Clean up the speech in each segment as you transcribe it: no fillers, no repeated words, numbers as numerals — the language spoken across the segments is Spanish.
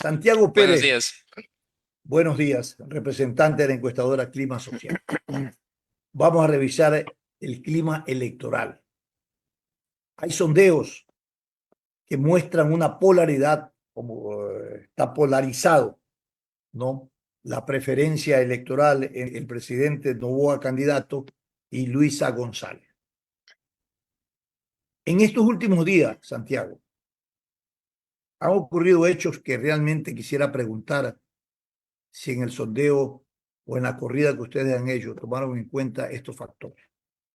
Santiago Buenos Pérez, días. buenos días, representante de la encuestadora Clima Social. Vamos a revisar el clima electoral. Hay sondeos que muestran una polaridad, como está polarizado, ¿no? La preferencia electoral en el presidente Noboa candidato y Luisa González. En estos últimos días, Santiago, han ocurrido hechos que realmente quisiera preguntar si en el sondeo o en la corrida que ustedes han hecho tomaron en cuenta estos factores.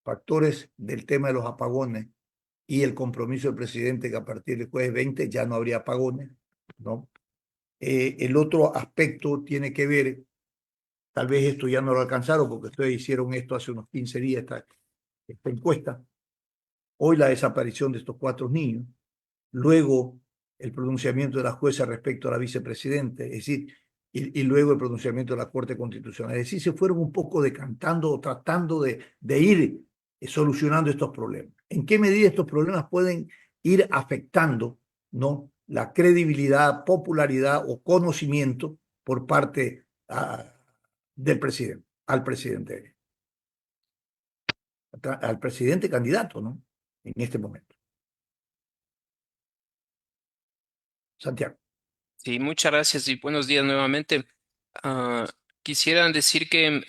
Factores del tema de los apagones y el compromiso del presidente que a partir del jueves 20 ya no habría apagones, ¿no? El otro aspecto tiene que ver, tal vez esto ya no lo alcanzaron porque ustedes hicieron esto hace unos 15 días, esta encuesta, hoy la desaparición de estos 4 niños, luego el pronunciamiento de la jueza respecto a la vicepresidenta, es decir, y luego el pronunciamiento de la Corte Constitucional. Es decir, se fueron un poco decantando o tratando de ir solucionando estos problemas. ¿En qué medida estos problemas pueden ir afectando, ¿no?, la credibilidad, popularidad o conocimiento por parte del presidente, al presidente candidato, ¿no?, en este momento? Santiago. Sí, muchas gracias y buenos días nuevamente. Ah, Quisiera decir que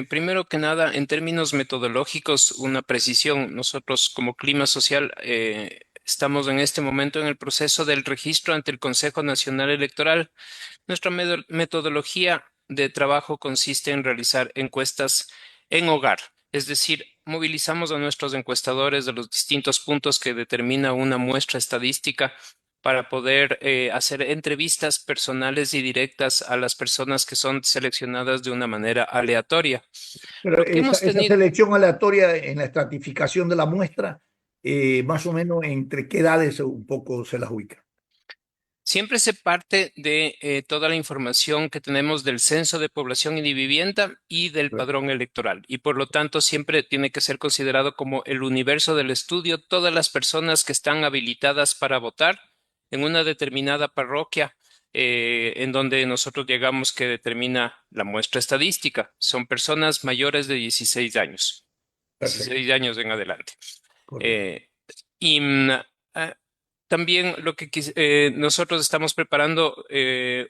primero que nada, en términos metodológicos, una precisión. Nosotros como Clima Social estamos en este momento en el proceso del registro ante el Consejo Nacional Electoral. Nuestra metodología de trabajo consiste en realizar encuestas en hogar, es decir, movilizamos a nuestros encuestadores de los distintos puntos que determina una muestra estadística para poder hacer entrevistas personales y directas a las personas que son seleccionadas de una manera aleatoria. Pero Lo que hemos esa tenido, selección aleatoria en la estratificación de la muestra, más o menos entre qué edades un poco se las ubica. siempre se parte de toda la información que tenemos del Censo de Población y de Vivienda y del padrón electoral. Y por lo tanto, siempre tiene que ser considerado como el universo del estudio todas las personas que están habilitadas para votar en una determinada parroquia en donde nosotros llegamos que determina la muestra estadística. Son personas mayores de 16 años, Perfecto, 16 años en adelante. correcto. Eh, y ah, También lo que nosotros estamos preparando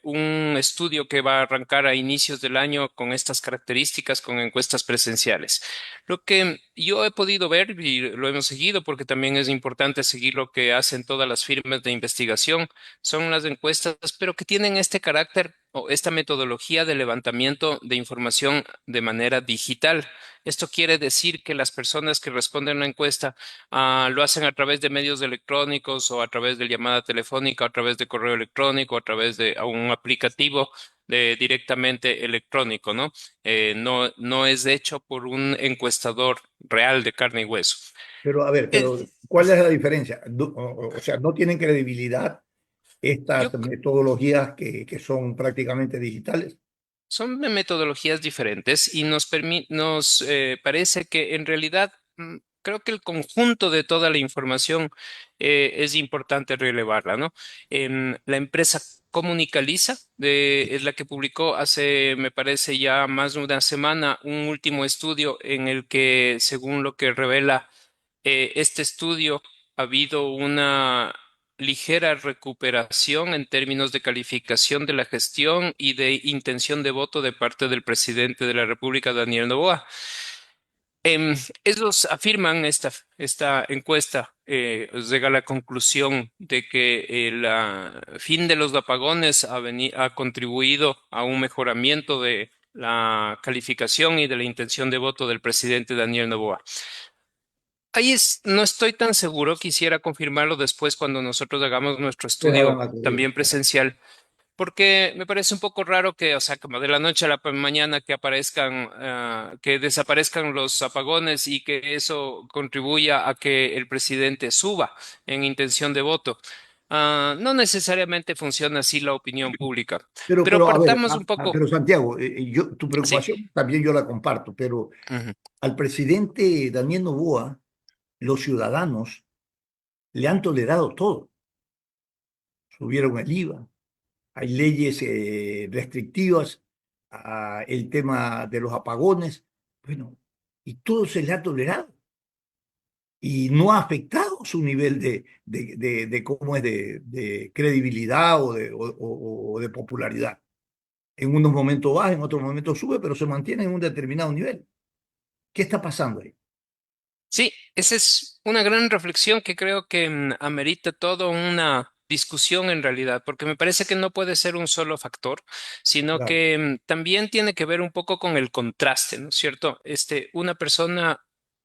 un estudio que va a arrancar a inicios del año con estas características, con encuestas presenciales. Lo que yo he podido ver y lo hemos seguido porque también es importante seguir lo que hacen todas las firmas de investigación, son las encuestas, pero que tienen este carácter o esta metodología de levantamiento de información de manera digital. Esto quiere decir que las personas que responden a la encuesta lo hacen a través de medios electrónicos o a través de llamada telefónica, a través de correo electrónico, a través de un aplicativo directamente electrónico, ¿no? No es hecho por un encuestador real de carne y hueso. Pero a ver, Eh, ¿cuál es la diferencia? O sea, ¿no tienen credibilidad yo estas metodologías que son prácticamente digitales? Son de metodologías diferentes y nos parece que en realidad creo que el conjunto de toda la información es importante relevarla, ¿no? La empresa Comunicaliza es la que publicó hace, me parece, ya más de una semana un último estudio en el que, según lo que revela este estudio, ha habido una ligera recuperación en términos de calificación de la gestión y de intención de voto de parte del presidente de la República, Daniel Noboa. Ellos afirman esta encuesta, llega a la conclusión de que el fin de los apagones ha contribuido a un mejoramiento de la calificación y de la intención de voto del presidente Daniel Noboa. No estoy tan seguro, quisiera confirmarlo después cuando nosotros hagamos nuestro Ustedes hagan estudio la corrida. también presencial, porque me parece un poco raro que, o sea, como de la noche a la mañana que aparezcan, que desaparezcan los apagones y que eso contribuya a que el presidente suba en intención de voto. No necesariamente funciona así la opinión pública, pero A ver, partamos un poco. pero Santiago, tu Sí. preocupación también yo la comparto, pero Ujú. al presidente Daniel Noboa, los ciudadanos le han tolerado todo. Subieron el IVA, hay leyes restrictivas, el tema de los apagones, bueno, y todo se le ha tolerado y no ha afectado su nivel de cómo es de credibilidad o de popularidad. En unos momentos baja, en otros momentos sube, pero se mantiene en un determinado nivel. ¿Qué está pasando ahí? Sí, esa es una gran reflexión que creo que amerita toda una discusión en realidad, porque me parece que no puede ser un solo factor, sino Claro. que también tiene que ver un poco con el contraste, ¿no es cierto? Una persona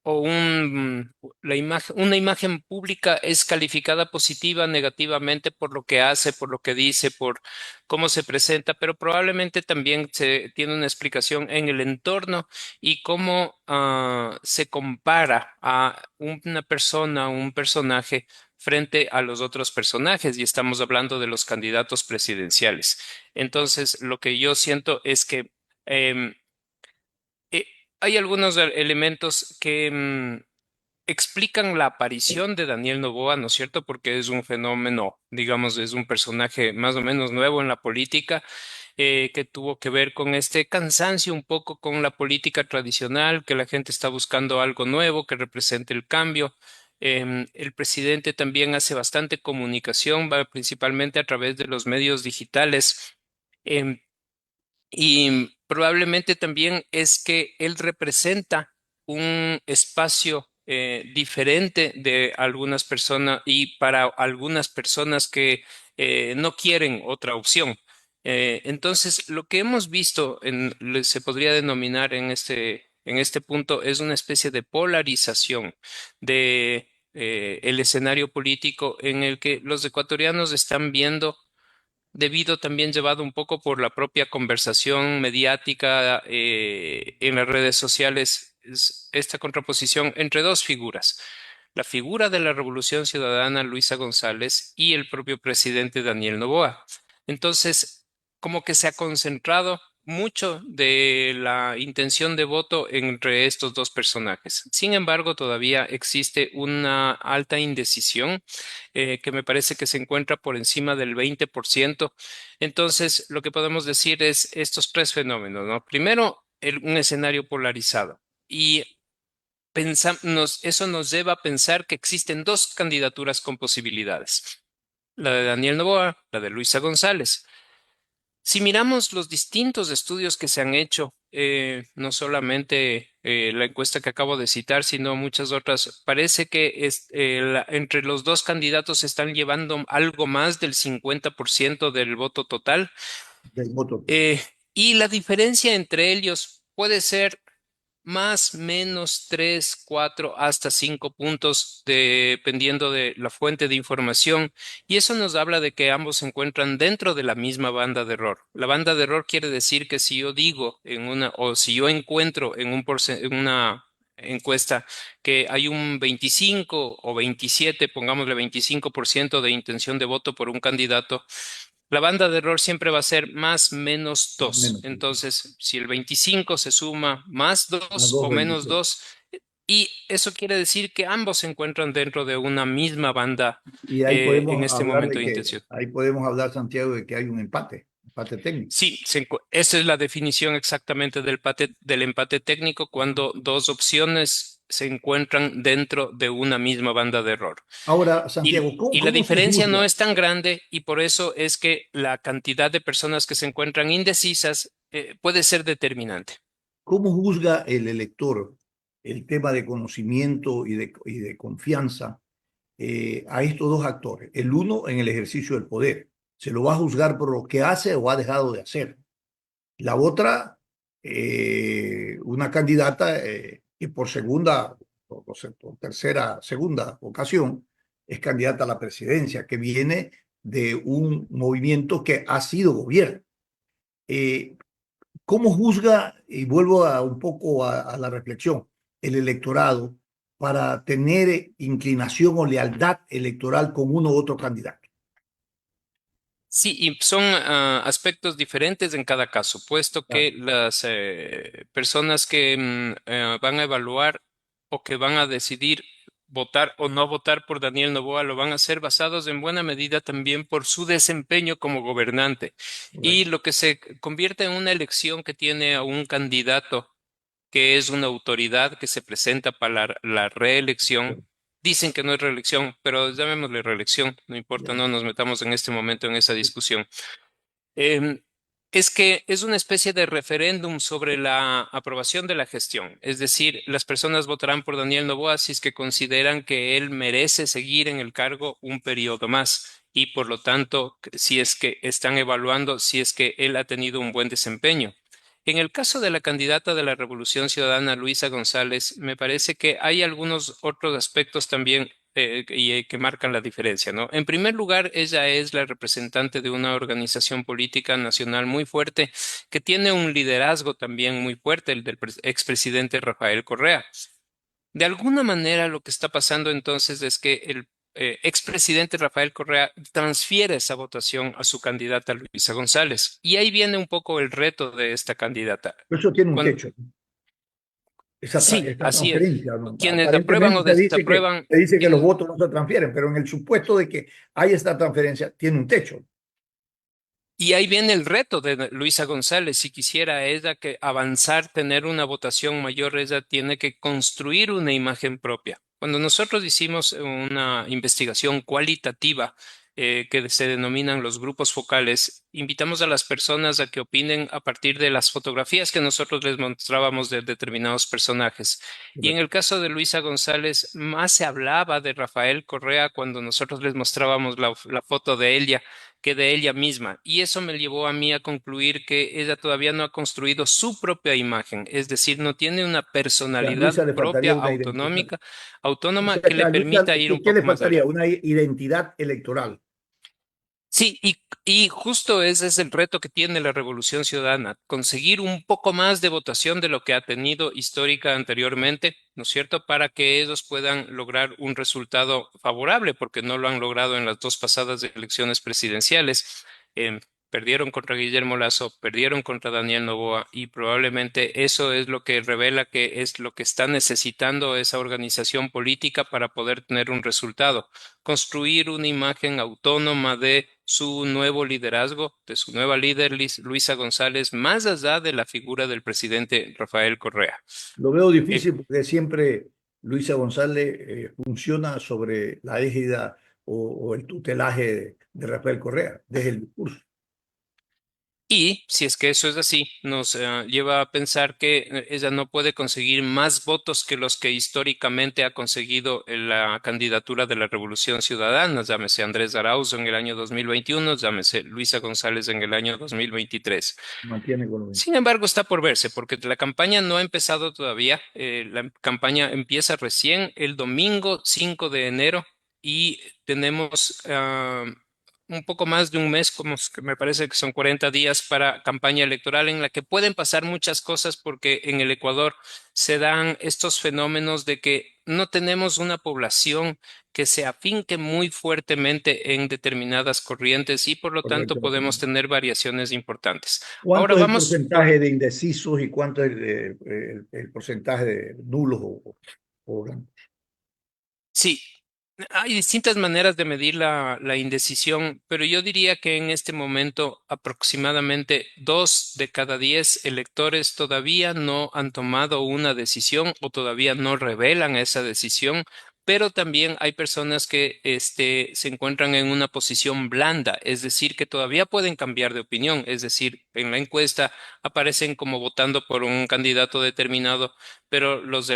o una imagen pública es calificada positiva, negativamente por lo que hace, por lo que dice, por cómo se presenta, pero probablemente también se tiene una explicación en el entorno y cómo se compara a una persona, un personaje frente a los otros personajes, y estamos hablando de los candidatos presidenciales. Entonces, lo que yo siento es que em, eh, hay algunos elementos que explican la aparición de Daniel Noboa, ¿no es cierto? Porque es un fenómeno, digamos, es un personaje más o menos nuevo en la política, que tuvo que ver con este cansancio un poco con la política tradicional, que la gente está buscando algo nuevo que represente el cambio. El presidente también hace bastante comunicación, va principalmente a través de los medios digitales. Em, y probablemente también es que él representa un espacio diferente de algunas personas y para algunas personas que no quieren otra opción. Entonces, lo que hemos visto se podría denominar en este punto es una especie de polarización de el escenario político en el que los ecuatorianos están viendo debido también llevado un poco por la propia conversación mediática en las redes sociales, es esta contraposición entre dos figuras, la figura de la Revolución Ciudadana Luisa González y el propio presidente Daniel Noboa. Entonces, como que se ha concentrado mucho de la intención de voto entre estos dos personajes. Sin embargo, todavía existe una alta indecisión que me parece que se encuentra por encima del 20%. Entonces, lo que podemos decir es estos tres fenómenos, ¿no? Primero, un escenario polarizado y eso nos lleva a pensar que existen dos candidaturas con posibilidades, la de Daniel Noboa, la de Luisa González. Si miramos los distintos estudios que se han hecho, no solamente la encuesta que acabo de citar, sino muchas otras, parece que entre los dos candidatos se están llevando algo más del 50% del voto total. Del voto. eh, y la diferencia entre ellos puede ser más, menos 3, 4, hasta 5 puntos, dependiendo de la fuente de información. Y eso nos habla de que ambos se encuentran dentro de la misma banda de error. La banda de error quiere decir que si yo digo o si yo encuentro en una encuesta que hay un 25 o 27, pongámosle 25% de intención de voto por un candidato, la banda de error siempre va a ser más menos Más o 2. menos. Sí, sí. Entonces, si el 25 se suma más Más 2 dos o menos 26. 2, y eso quiere decir que ambos se encuentran dentro de una misma banda Y ahí en podemos este hablar momento de de que, intención. ahí podemos hablar, Santiago, de que hay un empate técnico. Sí, esa es la definición exactamente del empate técnico cuando dos opciones se encuentran dentro de una misma banda de error. Ahora, Santiago, Y la cómo se diferencia no juzga? es tan grande y por eso es que la cantidad de personas que se encuentran indecisas puede ser determinante. ¿Cómo juzga el elector el tema de conocimiento y de confianza a estos dos actores? El uno en el ejercicio del poder. Se lo va a juzgar por lo que hace o ha dejado de hacer. La otra, una candidata que por segunda por tercera, segunda ocasión es candidata a la presidencia, que viene de un movimiento que ha sido gobierno. Eh, ¿Cómo juzga, y vuelvo un poco a la reflexión, el electorado para tener inclinación o lealtad electoral con uno u otro candidato? Sí, y son aspectos diferentes en cada caso, puesto Claro. que las personas que van a evaluar o que van a decidir votar o no votar por Daniel Noboa lo van a hacer basados en buena medida también por su desempeño como gobernante. Y Correcto. lo que se convierte en una elección que tiene a un candidato que es una autoridad que se presenta para la reelección. Dicen que no es reelección, pero llamémosle reelección, no importa, Ya. no nos metamos en este momento en esa discusión. Eh, es que es una especie de referéndum sobre la aprobación de la gestión. Es decir, las personas votarán por Daniel Noboa si es que consideran que él merece seguir en el cargo un periodo más y por lo tanto, si es que están evaluando si es que él ha tenido un buen desempeño. En el caso de la candidata de la Revolución Ciudadana, Luisa González, me parece que hay algunos otros aspectos también que marcan la diferencia, ¿no? En primer lugar, ella es la representante de una organización política nacional muy fuerte que tiene un liderazgo también muy fuerte, el del expresidente Rafael Correa. De alguna manera, lo que está pasando entonces es que el expresidente Rafael Correa transfiere esa votación a su candidata Luisa González. Y ahí viene un poco el reto de esta candidata. Eso tiene un Cuando, techo, sí, esa así es. transferencia, ¿no? Quienes aprueban Aparentemente o desaprueban, se dice que los votos no se transfieren, pero en el supuesto de que hay esta transferencia, tiene un techo. y ahí viene el reto de Luisa González. Si quisiera ella que avanzar, tener una votación mayor, ella tiene que construir una imagen propia. Cuando nosotros hicimos una investigación cualitativa que se denominan los grupos focales, invitamos a las personas a que opinen a partir de las fotografías que nosotros les mostrábamos de determinados personajes. Y en el caso de Luisa González, más se hablaba de Rafael Correa cuando nosotros les mostrábamos la foto de ella que de ella misma. Y eso me llevó a mí a concluir que ella todavía no ha construido su propia imagen, es decir, no tiene una Que a personalidad Luisa le propia, faltaría una identidad. autonómica, O autónoma, sea que que le a Luisa, permita ir un ¿qué le poco más allá. faltaría? Una identidad electoral. Sí, y justo ese es el reto que tiene la Revolución Ciudadana, conseguir un poco más de votación de lo que ha tenido histórica anteriormente, ¿no es cierto?, para que ellos puedan lograr un resultado favorable, porque no lo han logrado en las dos pasadas elecciones presidenciales. Eh, Perdieron contra Guillermo Lasso, perdieron contra Daniel Noboa, y probablemente eso es lo que revela que es lo que está necesitando esa organización política para poder tener un resultado, construir una imagen autónoma de su nuevo liderazgo, de su nueva líder, Luisa González, más allá de la figura del presidente Rafael Correa. Lo veo Eh, difícil porque siempre Luisa González funciona sobre la égida o el tutelaje de Rafael Correa, desde el discurso. Y si es que eso es así, nos lleva a pensar que ella no puede conseguir más votos que los que históricamente ha conseguido en la candidatura de la Revolución Ciudadana, llámese Andrés Arauz en el año 2021, llámese Luisa González en el año 2023. Mantiene con lo mismo. Sin embargo, está por verse, porque la campaña no ha empezado todavía. La campaña empieza recién el domingo 5 de enero y tenemos un poco más de un mes, que me parece que son 40 días para campaña electoral en la que pueden pasar muchas cosas porque en el Ecuador se dan estos fenómenos de que no tenemos una población que se afinque muy fuertemente en determinadas corrientes y por lo tanto Correcto. podemos tener variaciones importantes. Ahora ¿Cuánto es el vamos porcentaje de indecisos y cuánto es el porcentaje de nulos o blancos? sí, hay distintas maneras de medir la indecisión, pero yo diría que en este momento aproximadamente 2 de cada 10 electores todavía no han tomado una decisión o todavía no revelan esa decisión, pero también hay personas que se encuentran en una posición blanda, es decir, que todavía pueden cambiar de opinión, es decir, en la encuesta aparecen como votando por un candidato determinado, pero los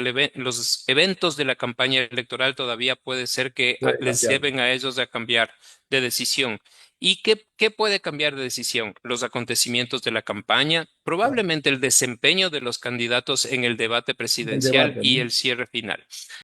eventos de la campaña electoral todavía puede ser que Puede les cambiar. lleven a ellos a cambiar de decisión. ¿Y qué puede cambiar de decisión? Los acontecimientos de la campaña, Claro. probablemente el desempeño de los candidatos en el debate El presidencial debate, y ¿no? el cierre final.